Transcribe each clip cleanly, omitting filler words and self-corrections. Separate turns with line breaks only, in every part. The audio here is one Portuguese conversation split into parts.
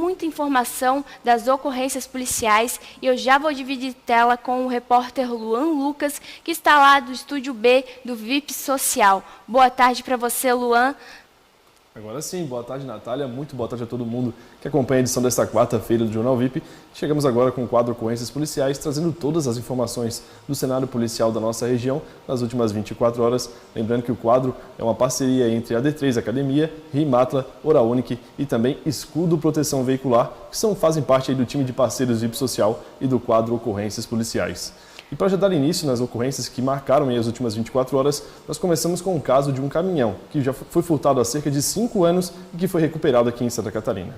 muita informação das ocorrências policiais e eu já vou dividir tela com o repórter Luan Lucas, que está lá do Estúdio B do VIP Social. Boa tarde para você, Luan.
Agora sim, boa tarde, Natália. Muito boa tarde a todo mundo que acompanha a edição desta quarta-feira do Jornal VIP. Chegamos agora com o quadro Ocorrências Policiais, trazendo todas as informações do cenário policial da nossa região nas últimas 24 horas. Lembrando que o quadro é uma parceria entre a D3 Academia, Rimatla, Oraunic e também Escudo Proteção Veicular, que fazem parte aí do time de parceiros VIP Social e do quadro Ocorrências Policiais. E para já dar início nas ocorrências que marcaram as últimas 24 horas, nós começamos com o caso de um caminhão que já foi furtado há cerca de 5 anos e que foi recuperado aqui em Santa Catarina.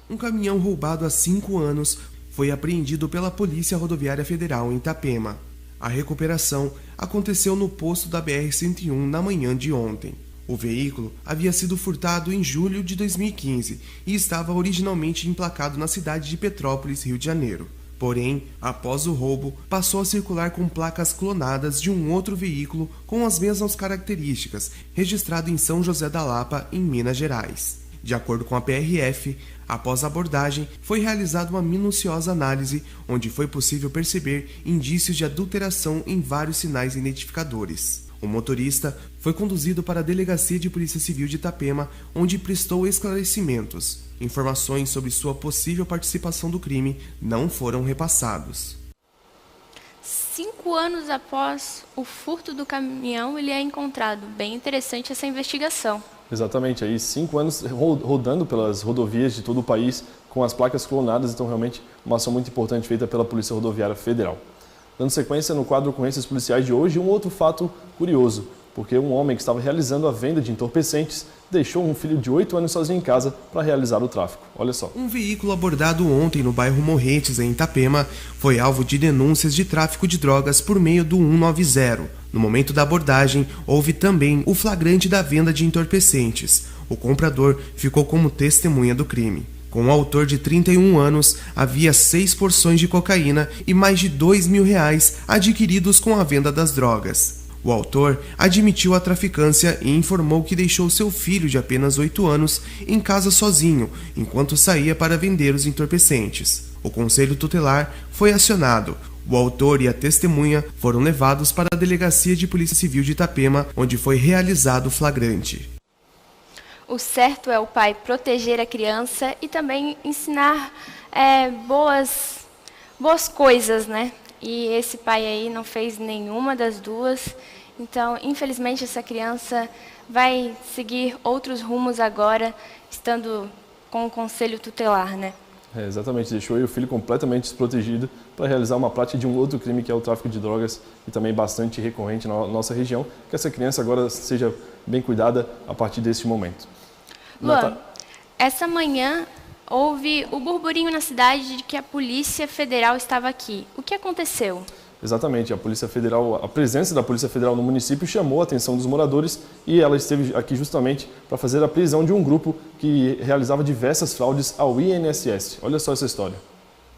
Um caminhão roubado há 5 anos foi apreendido pela Polícia Rodoviária Federal em Itapema. A recuperação aconteceu no posto da BR-101 na manhã de ontem. O veículo havia sido furtado em julho de 2015 e estava originalmente emplacado na cidade de Petrópolis, Rio de Janeiro. Porém, após o roubo, passou a circular com placas clonadas de um outro veículo com as mesmas características, registrado em São José da Lapa, em Minas Gerais. De acordo com a PRF, após a abordagem, foi realizada uma minuciosa análise, onde foi possível perceber indícios de adulteração em vários sinais identificadores. O motorista foi conduzido para a Delegacia de Polícia Civil de Itapema, onde prestou esclarecimentos. Informações sobre sua possível participação do crime não foram repassados.
5 anos após o furto do caminhão, ele é encontrado. Bem interessante essa investigação.
Exatamente, aí 5 anos rodando pelas rodovias de todo o país com as placas clonadas, então realmente uma ação muito importante feita pela Polícia Rodoviária Federal. Dando sequência no quadro Ocorrências Policiais de hoje, um outro fato curioso, porque um homem que estava realizando a venda de entorpecentes deixou um filho de 8 anos sozinho em casa para realizar o tráfico. Olha só.
Um veículo abordado ontem no bairro Morretes, em Itapema, foi alvo de denúncias de tráfico de drogas por meio do 190. No momento da abordagem, houve também o flagrante da venda de entorpecentes. O comprador ficou como testemunha do crime. Com o autor de 31 anos, havia 6 porções de cocaína e mais de R$2.000 adquiridos com a venda das drogas. O autor admitiu a traficância e informou que deixou seu filho de apenas 8 anos em casa sozinho, enquanto saía para vender os entorpecentes. O conselho tutelar foi acionado. O autor e a testemunha foram levados para a Delegacia de Polícia Civil de Itapema, onde foi realizado o flagrante.
O certo é o pai proteger a criança e também ensinar boas coisas, né? E esse pai aí não fez nenhuma das duas. Então, infelizmente, essa criança vai seguir outros rumos agora, estando com o conselho tutelar, né?
Exatamente, deixou aí o filho completamente desprotegido para realizar uma prática de um outro crime, que é o tráfico de drogas, e também bastante recorrente na nossa região. Que essa criança agora seja bem cuidada a partir deste momento.
Luan, essa manhã houve o burburinho na cidade de que a Polícia Federal estava aqui. O que aconteceu?
Exatamente, a presença da Polícia Federal no município chamou a atenção dos moradores e ela esteve aqui justamente para fazer a prisão de um grupo que realizava diversas fraudes ao INSS. Olha só essa história.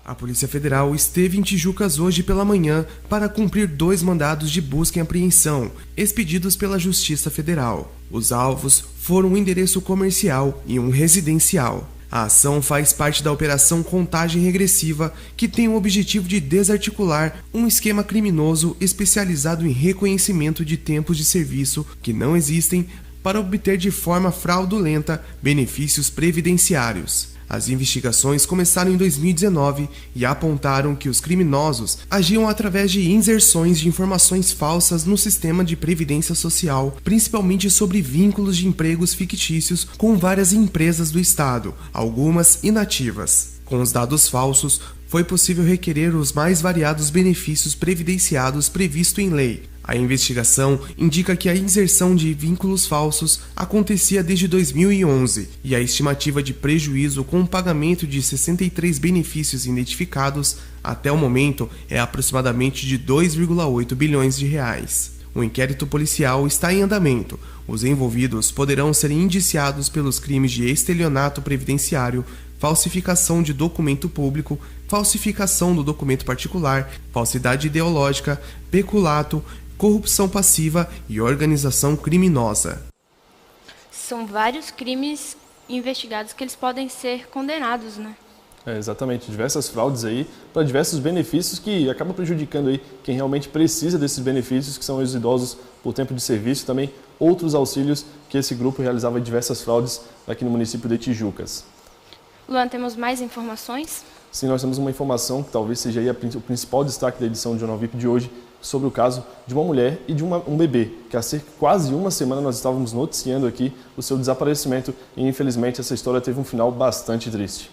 A Polícia Federal esteve em Tijucas hoje pela manhã para cumprir 2 mandados de busca e apreensão, expedidos pela Justiça Federal. Os alvos foram um endereço comercial e um residencial. A ação faz parte da Operação Contagem Regressiva, que tem o objetivo de desarticular um esquema criminoso especializado em reconhecimento de tempos de serviço que não existem para obter de forma fraudulenta benefícios previdenciários. As investigações começaram em 2019 e apontaram que os criminosos agiam através de inserções de informações falsas no sistema de previdência social, principalmente sobre vínculos de empregos fictícios com várias empresas do Estado, algumas inativas. Com os dados falsos, foi possível requerer os mais variados benefícios previdenciados previsto em lei. A investigação indica que a inserção de vínculos falsos acontecia desde 2011 e a estimativa de prejuízo com o pagamento de 63 benefícios identificados até o momento é aproximadamente de 2,8 bilhões de reais. O inquérito policial está em andamento. Os envolvidos poderão ser indiciados pelos crimes de estelionato previdenciário, falsificação de documento público, falsificação do documento particular, falsidade ideológica, peculato, corrupção passiva e organização criminosa.
São vários crimes investigados que eles podem ser condenados, né?
Exatamente, diversas fraudes aí para diversos benefícios que acabam prejudicando aí quem realmente precisa desses benefícios, que são os idosos por tempo de serviço, e também outros auxílios que esse grupo realizava diversas fraudes aqui no município de Tijucas.
Luan, temos mais informações?
Sim, nós temos uma informação que talvez seja aí o principal destaque da edição do Jornal VIP de hoje, sobre o caso de uma mulher e de um bebê, que há quase uma semana nós estávamos noticiando aqui o seu desaparecimento e infelizmente essa história teve um final bastante triste.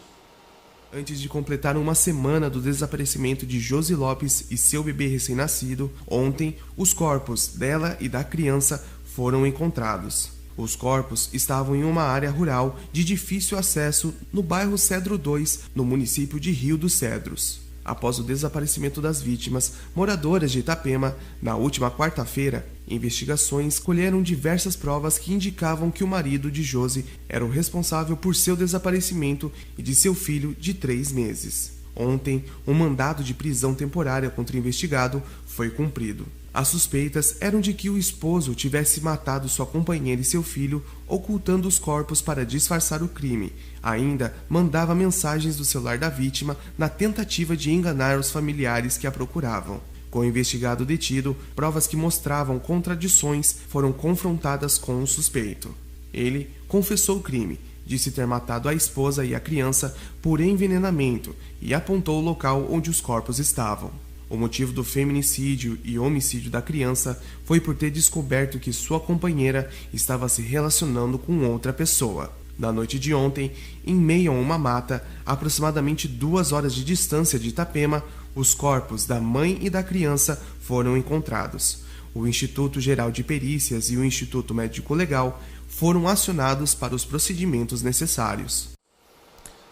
Antes de completar uma semana do desaparecimento de Josi Lopes e seu bebê recém-nascido, ontem os corpos dela e da criança foram encontrados. Os corpos estavam em uma área rural de difícil acesso no bairro Cedro 2, no município de Rio dos Cedros. Após o desaparecimento das vítimas, moradoras de Itapema, na última quarta-feira, investigações colheram diversas provas que indicavam que o marido de Josi era o responsável por seu desaparecimento e de seu filho de 3 meses. Ontem, um mandado de prisão temporária contra o investigado foi cumprido. As suspeitas eram de que o esposo tivesse matado sua companheira e seu filho, ocultando os corpos para disfarçar o crime. Ainda mandava mensagens do celular da vítima na tentativa de enganar os familiares que a procuravam. Com o investigado detido, provas que mostravam contradições foram confrontadas com o suspeito. Ele confessou o crime, disse ter matado a esposa e a criança por envenenamento e apontou o local onde os corpos estavam. O motivo do feminicídio e homicídio da criança foi por ter descoberto que sua companheira estava se relacionando com outra pessoa. Na noite de ontem, em meio a uma mata, a aproximadamente 2 horas de distância de Itapema, os corpos da mãe e da criança foram encontrados. O Instituto Geral de Perícias e o Instituto Médico Legal foram acionados para os procedimentos necessários.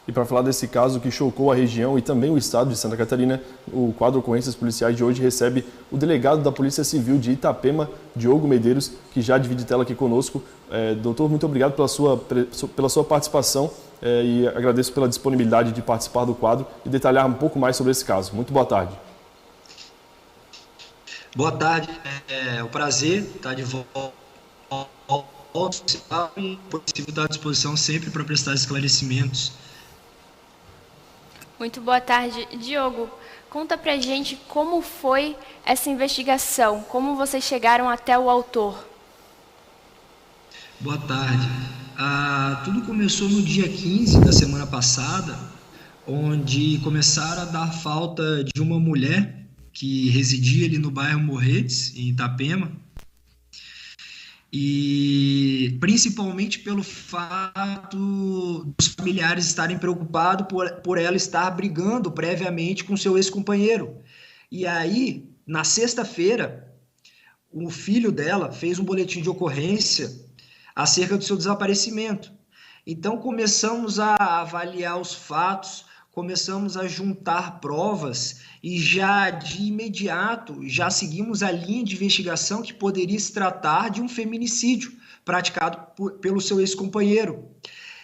E para falar desse caso que chocou a região e também o estado de Santa Catarina, o quadro Ocorrências Policiais de hoje recebe o delegado da Polícia Civil de Itapema, Diogo Medeiros, que já divide tela aqui conosco. Doutor, muito obrigado pela sua participação e agradeço pela disponibilidade de participar do quadro e detalhar um pouco mais sobre esse caso. Muito boa tarde.
Boa tarde, é um prazer estar de volta e possível estar à disposição sempre para prestar esclarecimentos.
Muito boa tarde. Diogo, conta pra gente como foi essa investigação, como vocês chegaram até o autor.
Boa tarde. Tudo começou no dia 15 da semana passada, onde começaram a dar falta de uma mulher que residia ali no bairro Morretes, em Itapema, e principalmente pelo fato dos familiares estarem preocupados por ela estar brigando previamente com seu ex-companheiro. E aí, na sexta-feira, o filho dela fez um boletim de ocorrência acerca do seu desaparecimento. Então, começamos a avaliar os fatos, começamos a juntar provas e já de imediato já seguimos a linha de investigação que poderia se tratar de um feminicídio praticado pelo seu ex-companheiro.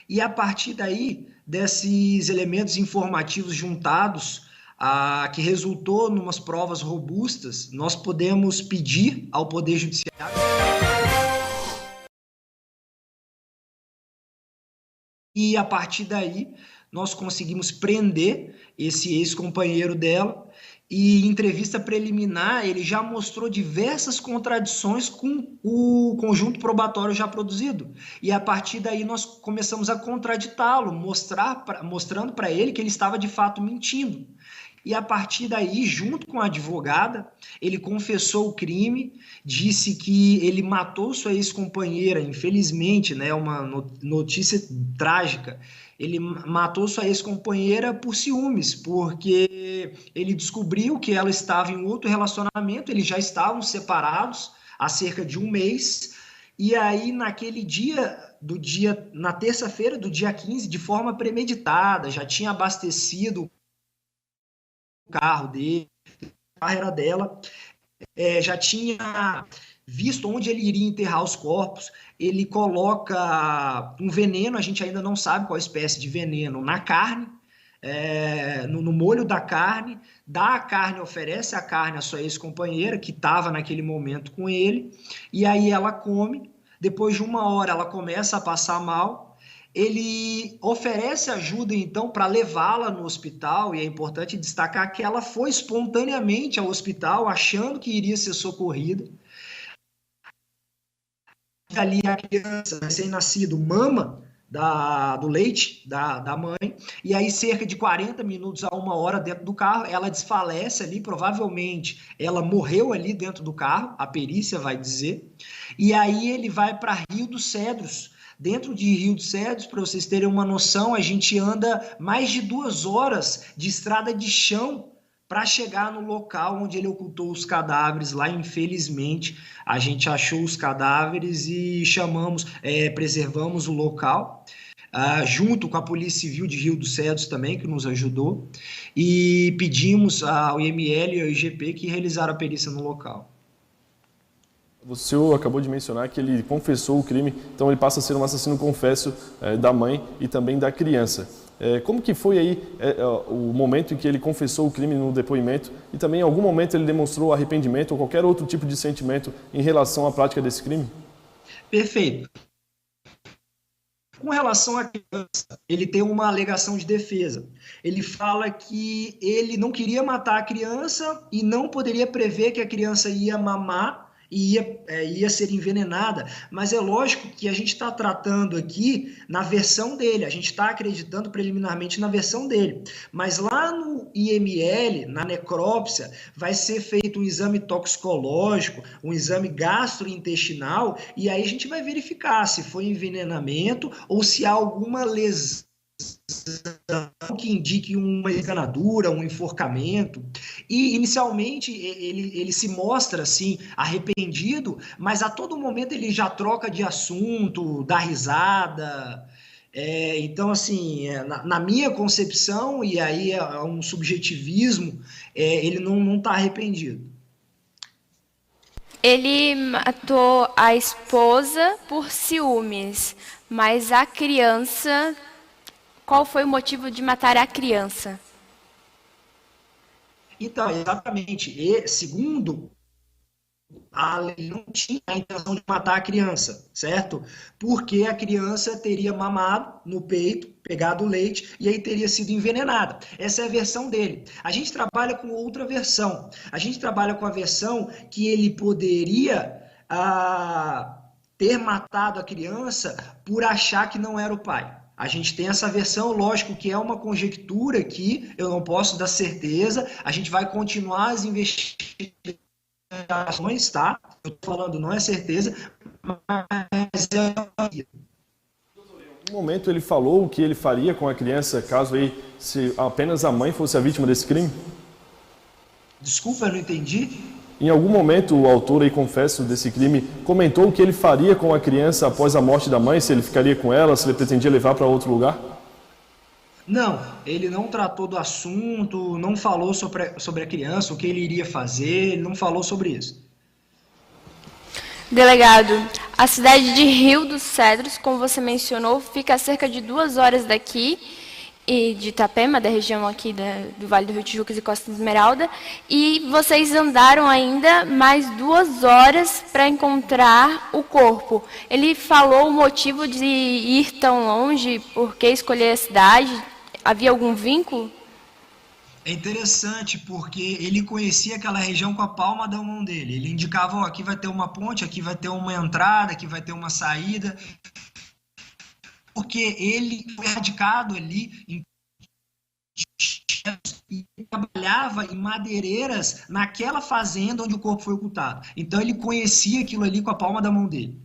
E a partir daí, desses elementos informativos juntados, que resultou em umas provas robustas, nós podemos pedir ao Poder Judiciário e a partir daí nós conseguimos prender esse ex-companheiro dela e em entrevista preliminar ele já mostrou diversas contradições com o conjunto probatório já produzido. E a partir daí nós começamos a contraditá-lo, mostrando para ele que ele estava de fato mentindo. E a partir daí, junto com a advogada, ele confessou o crime, disse que ele matou sua ex-companheira, infelizmente, né, uma notícia trágica. Ele matou sua ex-companheira por ciúmes, porque ele descobriu que ela estava em outro relacionamento, eles já estavam separados há cerca de 1 mês, e aí naquele na terça-feira do dia 15, de forma premeditada, já tinha abastecido o carro dele, a carreira dela, já tinha visto onde ele iria enterrar os corpos, ele coloca um veneno, a gente ainda não sabe qual espécie de veneno, na carne, no molho da carne, dá a carne, oferece a carne à sua ex-companheira, que estava naquele momento com ele, e aí ela come, depois de 1 hora ela começa a passar mal, ele oferece ajuda, então, para levá-la no hospital, e é importante destacar que ela foi espontaneamente ao hospital, achando que iria ser socorrida. Ali a criança recém-nascido mama do leite da mãe, e aí cerca de 40 minutos a 1 hora dentro do carro, ela desfalece ali, provavelmente ela morreu ali dentro do carro, a perícia vai dizer, e aí ele vai para Rio dos Cedros. Dentro de Rio dos Cedros, para vocês terem uma noção, a gente anda mais de 2 horas de estrada de chão para chegar no local onde ele ocultou os cadáveres. Lá, infelizmente, a gente achou os cadáveres e preservamos o local, junto com a Polícia Civil de Rio dos Cedros também, que nos ajudou, e pedimos ao IML e ao IGP que realizaram a perícia no local.
O senhor acabou de mencionar que ele confessou o crime, então ele passa a ser um assassino confesso da mãe e também da criança. Como que foi aí o momento em que ele confessou o crime no depoimento e também em algum momento ele demonstrou arrependimento ou qualquer outro tipo de sentimento em relação à prática desse crime?
Perfeito. Com relação à criança, ele tem uma alegação de defesa. Ele fala que ele não queria matar a criança e não poderia prever que a criança ia mamar e ia ser envenenada, mas é lógico que a gente está tratando aqui na versão dele, a gente está acreditando preliminarmente na versão dele, mas lá no IML, na necrópsia, vai ser feito um exame toxicológico, um exame gastrointestinal, e aí a gente vai verificar se foi envenenamento ou se há alguma lesão que indique uma esganadura, um enforcamento. E inicialmente ele se mostra assim arrependido, mas a todo momento ele já troca de assunto, dá risada. Então, assim, na minha concepção, e aí é um subjetivismo, ele não está arrependido.
Ele matou a esposa por ciúmes, mas a criança... Qual foi o motivo de matar a criança?
Então, exatamente. E, segundo a lei, não tinha a intenção de matar a criança, certo? Porque a criança teria mamado no peito, pegado o leite, e aí teria sido envenenada. Essa é a versão dele. A gente trabalha com outra versão. A gente trabalha com a versão que ele poderia ter matado a criança por achar que não era o pai. A gente tem essa versão, lógico que é uma conjectura aqui, eu não posso dar certeza, a gente vai continuar as investigações, tá? Eu estou falando, não é certeza, mas é uma...
Em algum momento ele falou o que ele faria com a criança caso aí, se apenas a mãe fosse a vítima desse crime?
Desculpa, eu não entendi.
Em algum momento o autor aí, confesso, desse crime, comentou o que ele faria com a criança após a morte da mãe, se ele ficaria com ela, se ele pretendia levar para outro lugar?
Não, ele não tratou do assunto, não falou sobre a criança, o que ele iria fazer, ele não falou sobre isso.
Delegado, a cidade de Rio dos Cedros, como você mencionou, fica a cerca de 2 horas daqui, e de Itapema, da região aqui do Vale do Rio Tijucas e Costa Esmeralda, e vocês andaram ainda mais 2 horas para encontrar o corpo. Ele falou o motivo de ir tão longe, por que escolher a cidade? Havia algum vínculo?
É interessante porque ele conhecia aquela região com a palma da mão dele. Ele indicava, ó, aqui vai ter uma ponte, aqui vai ter uma entrada, aqui vai ter uma saída... Porque ele foi radicado ali e trabalhava em madeireiras naquela fazenda onde o corpo foi ocultado. Então ele conhecia aquilo ali com a palma da mão dele.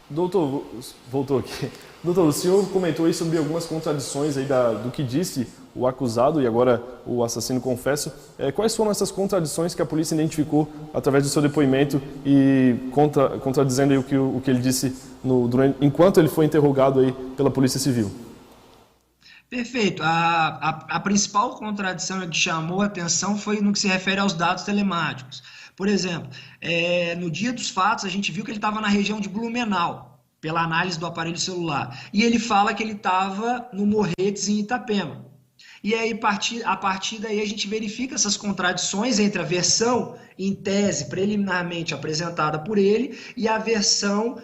Doutor, voltou aqui. Doutor, o senhor comentou aí sobre algumas contradições aí do que disse o acusado e agora o assassino confesso. Quais foram essas contradições que a polícia identificou através do seu depoimento e contradizendo aí o que ele disse enquanto ele foi interrogado aí pela Polícia Civil?
Perfeito. A principal contradição que chamou a atenção foi no que se refere aos dados telemáticos. Por exemplo, no dia dos fatos, a gente viu que ele estava na região de Blumenau, pela análise do aparelho celular. E ele fala que ele estava no Morretes, em Itapema. E aí, a partir daí, a gente verifica essas contradições entre a versão, em tese, preliminarmente apresentada por ele, e a versão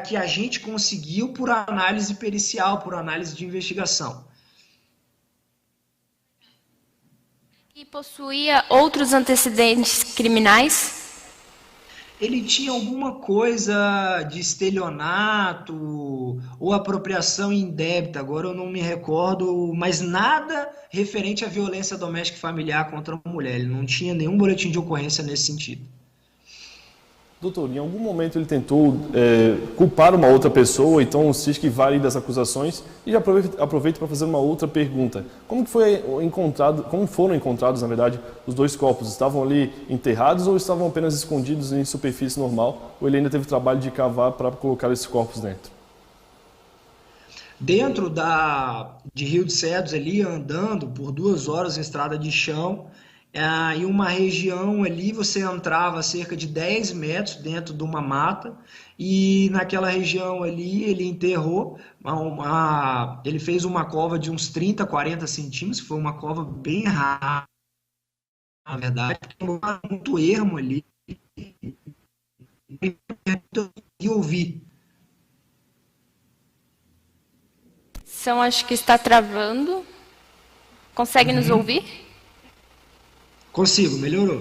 que a gente conseguiu por análise pericial, por análise de investigação.
E possuía outros antecedentes criminais?
Ele tinha alguma coisa de estelionato ou apropriação indébita, agora eu não me recordo, mas nada referente à violência doméstica e familiar contra a mulher. Ele não tinha nenhum boletim de ocorrência nesse sentido.
Doutor, em algum momento ele tentou culpar uma outra pessoa, então se esquivar das acusações, e aproveito para fazer uma outra pergunta. Como foram encontrados, na verdade, os dois corpos? Estavam ali enterrados ou estavam apenas escondidos em superfície normal? Ou ele ainda teve trabalho de cavar para colocar esses corpos dentro?
Dentro de Rio de Cedros, ali, andando por 2 horas em estrada de chão, em uma região ali, você entrava cerca de 10 metros dentro de uma mata, e naquela região ali ele enterrou, ele fez uma cova de uns 30, 40 centímetros, foi uma cova bem rara, na verdade, muito ermo ali, e ouvir.
Acho que está travando. Consegue nos ouvir?
Consigo, melhorou.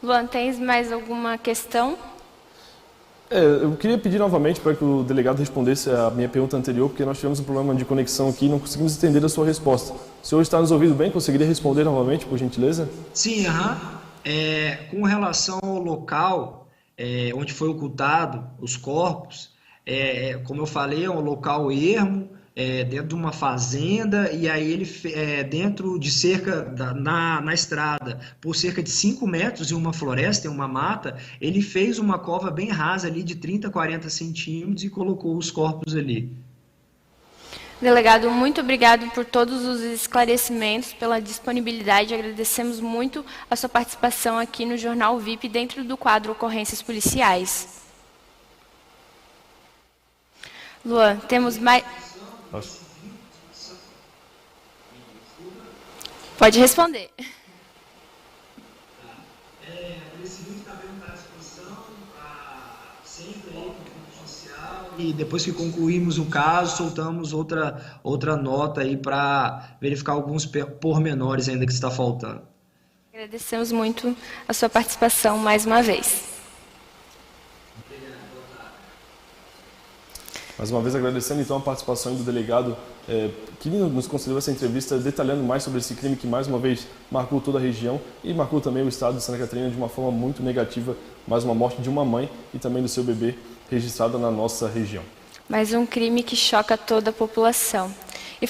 Luan, tens mais alguma questão?
Eu queria pedir novamente para que o delegado respondesse a minha pergunta anterior, porque nós tivemos um problema de conexão aqui e não conseguimos entender a sua resposta. O senhor está nos ouvindo bem? Conseguiria responder novamente, por gentileza?
Sim, com relação ao local onde foi ocultado os corpos, como eu falei, é um local ermo, dentro de uma fazenda, e aí ele dentro de na estrada, por cerca de 5 metros, em uma floresta, em uma mata, ele fez uma cova bem rasa ali de 30, 40 centímetros e colocou os corpos ali.
Delegado, muito obrigado por todos os esclarecimentos, pela disponibilidade. Agradecemos muito a sua participação aqui no Jornal VIP, dentro do quadro Ocorrências Policiais. Luan, temos mais... Pode responder.
E depois que concluímos o caso, soltamos outra nota aí para verificar alguns pormenores ainda que está faltando.
Agradecemos muito a sua participação mais uma vez.
Mais uma vez agradecendo então a participação do delegado que nos concedeu essa entrevista detalhando mais sobre esse crime que mais uma vez marcou toda a região e marcou também o estado de Santa Catarina de uma forma muito negativa, mais uma morte de uma mãe e também do seu bebê registrada na nossa região.
Mais um crime que choca toda a população. E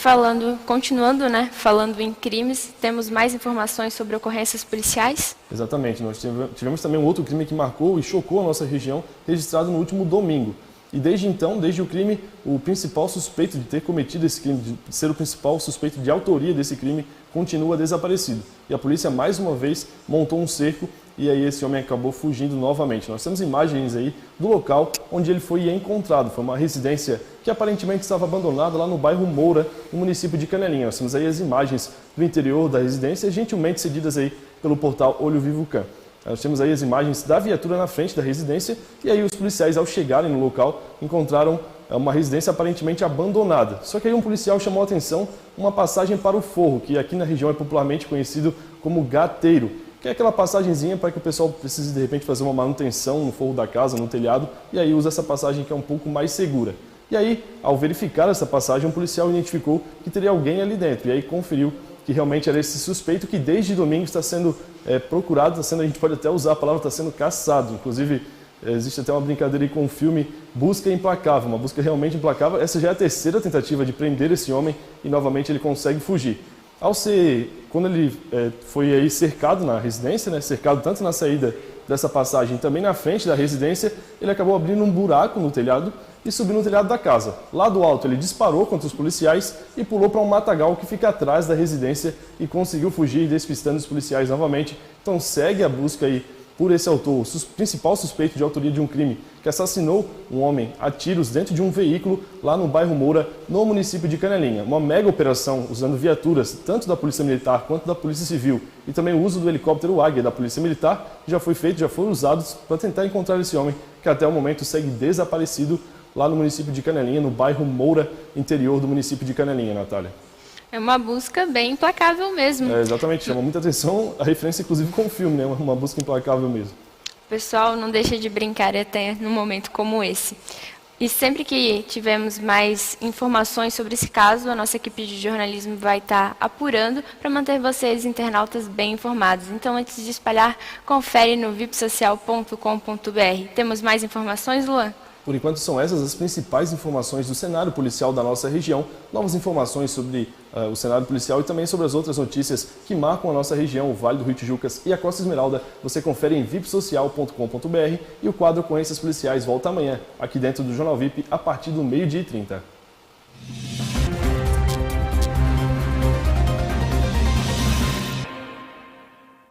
continuando, falando em crimes, temos mais informações sobre ocorrências policiais?
Exatamente, nós tivemos também um outro crime que marcou e chocou a nossa região, registrado no último domingo. E desde então, desde o crime, o principal suspeito de ter cometido esse crime, de ser o principal suspeito de autoria desse crime, continua desaparecido. E a polícia, mais uma vez, montou um cerco e aí esse homem acabou fugindo novamente. Nós temos imagens aí do local onde ele foi encontrado. Foi uma residência que aparentemente estava abandonada lá no bairro Moura, no município de Canelinha. Nós temos aí as imagens do interior da residência, gentilmente cedidas aí pelo portal Olho Vivo Can. Nós temos aí as imagens da viatura na frente da residência e aí os policiais, ao chegarem no local, encontraram uma residência aparentemente abandonada. Só que aí um policial chamou a atenção uma passagem para o forro, que aqui na região é popularmente conhecido como gateiro, que é aquela passagenzinha para que o pessoal precise de repente fazer uma manutenção no forro da casa, no telhado, e aí usa essa passagem que é um pouco mais segura. E aí, ao verificar essa passagem, um policial identificou que teria alguém ali dentro, e aí conferiu que realmente era esse suspeito que desde domingo está sendo procurado, a gente pode até usar a palavra, está sendo caçado. Inclusive, existe até uma brincadeira aí com o filme Busca Implacável, uma busca realmente implacável. Essa já é a terceira tentativa de prender esse homem e novamente ele consegue fugir. Quando ele foi aí cercado na residência, cercado tanto na saída dessa passagem também na frente da residência, ele acabou abrindo um buraco no telhado e subiu no telhado da casa. Lá do alto ele disparou contra os policiais e pulou para um matagal que fica atrás da residência e conseguiu fugir, despistando os policiais novamente. Então segue a busca aí por esse autor, o principal suspeito de autoria de um crime, que assassinou um homem a tiros dentro de um veículo lá no bairro Moura, no município de Canelinha. Uma mega operação usando viaturas, tanto da Polícia Militar quanto da Polícia Civil, e também o uso do helicóptero Águia da Polícia Militar, já foi feito, já foram usados para tentar encontrar esse homem, que até o momento segue desaparecido lá no município de Canelinha, no bairro Moura, interior do município de Canelinha, Natália.
É uma busca bem implacável mesmo.
Exatamente, chama muita atenção a referência, inclusive, com o filme, né? Uma busca implacável mesmo.
O pessoal não deixa de brincar até num momento como esse. E sempre que tivermos mais informações sobre esse caso, a nossa equipe de jornalismo vai estar apurando para manter vocês, internautas, bem informados. Então, antes de espalhar, confere no vipsocial.com.br. Temos mais informações, Luan?
Por enquanto, são essas as principais informações do cenário policial da nossa região. Novas informações sobre o cenário policial e também sobre as outras notícias que marcam a nossa região, o Vale do Rio Tijucas e a Costa Esmeralda, você confere em vipsocial.com.br, e o quadro Ocorrências Policiais volta amanhã, aqui dentro do Jornal VIP, a partir do 12h30.